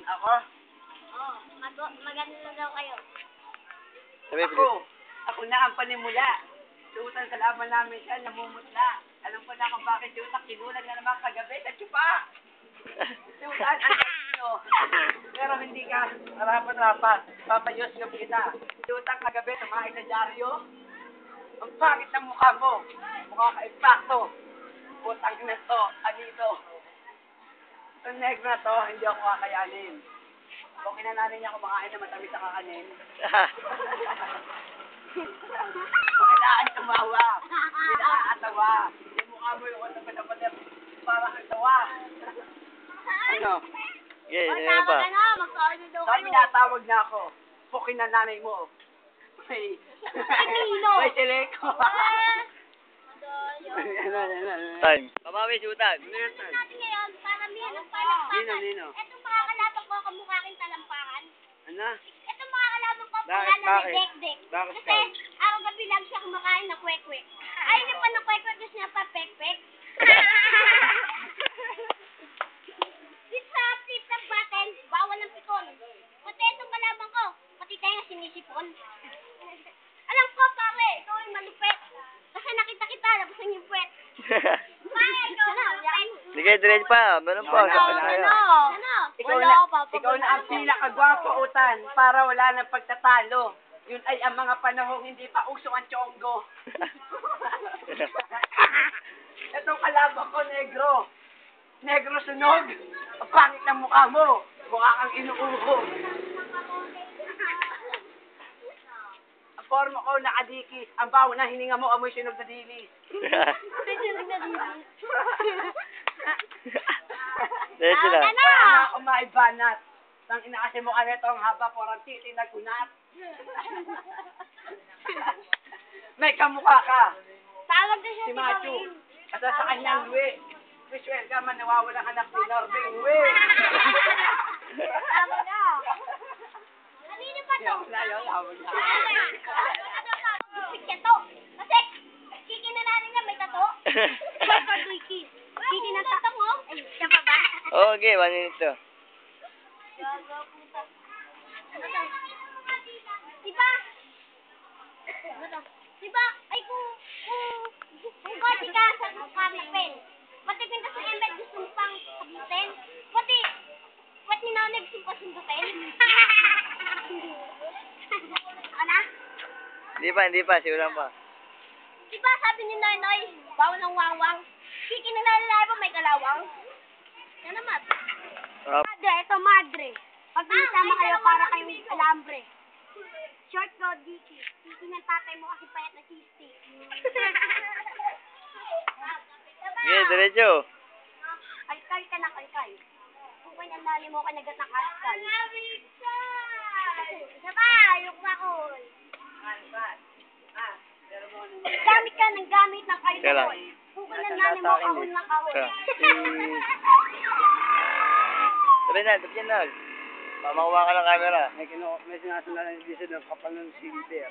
Ako? Oo, magano na daw kayo. Sabi, Ako na ang panimula. Suutan sa laban namin siya, namumutla. Alam ko na kung bakit Yutak kinulag na naman kagabi sa tsupa. Suutan ang kanino. Pero hindi ka rapat-rapat. Papayos ka kita. Yutak kagabi, tumahay sa dyaryo. Ang pangit ng mukha mo. Mukha ka impacto. Putang ina to, anito. Itong negro na to, hindi ako kakayanin. Kung kinananin niya kumakain na matamis sa kakanin. Kung kailangan tumawa, kinaatawa. Yung mukha mo yung katapat-tapat para kang tawa. Ano? Okay, O, ano tawag pa? ka na, magkaano daw kayo. Sabi natawag na ako. Pukin na nanay mo. May... Kanino? May sileko. Time. Pamawi, sutan. Natin ngayon, para may anong palampakan. Nino? Etong mga kalaban ko, kamukha king talampakan. Ano? Etong mga kalaban ko, Bakit? pangalan Bakit? ni Dekdek. Bakit Kasi, daw? araw gabi lang siya kumakain na kwek-kwek. Ayaw niya pa na kwek-kwek, gusto niya pa pek-pek. Dito sa flip-top button, bawal ng pikon. Pati itong kalaban ko, pati tayo sinisipon. Alam ko, pare, ikaw ay malupet. Kasi nakita kita, labas ang yung puwet. Pare, ikaw na, yan. Sige, diretso pa. Meron pa. Ano? Ano? Ikaw na ang pinakagwapo utan para wala nang pagtatalo. Yun ay ang mga panahong hindi pa uso ang chonggo. Itong kalaban ko, negro. Negro sunog. Ang pangit ng mukha mo. Mukha kang inuuho. Ang forma ko nakadikis. Ang baho na hininga mo, amoy sunog na dilis. Diretso na. Ano? Wala na ako maibanat. Nang inakasi mo ka nito ang haba porang titi na kunat. May kamukha ka. Tawag na siya Si Machu. At sa kanyang Lue. Visual ka man, nawawala ka na si Norbing Lue. Tawag na. Kanino pa to? Yun, hawag na. Sikya to. Kasi, kiki na natin niya, may tato. Kiki na tato mo? Ay, siya pa ba? Okay, 1 minute to. Diba? Diba? Ay, kung konti ka sa pen, pati pintas ng embed gusto mo pang sabutin, pati ninaunag gusto mo pa sundutin. Ano? Hindi pa. Siulan pa. Diba sabi ni Noy, bawal ng wangwang, kiki na nalalay pa may kalawang. Yan naman. Madre, ito madre. Pag nagsama kayo para kayong alambre. Short go, Diki. Diki ng tatay mo kasi payat na cheese stick. Okay, diretso. Kalkal ka na kalkal. Kung pinanali mo ka nagat ng kalkal. Diba? Yung bakol. Gamit ka ng gamit ng Kaya lang. kalkal. Kung pinanali mo kahon ng kahon. Sabi na, tapos na. Mamakuha ka ng camera. May sinasundan ng decision ng kapal ng silver.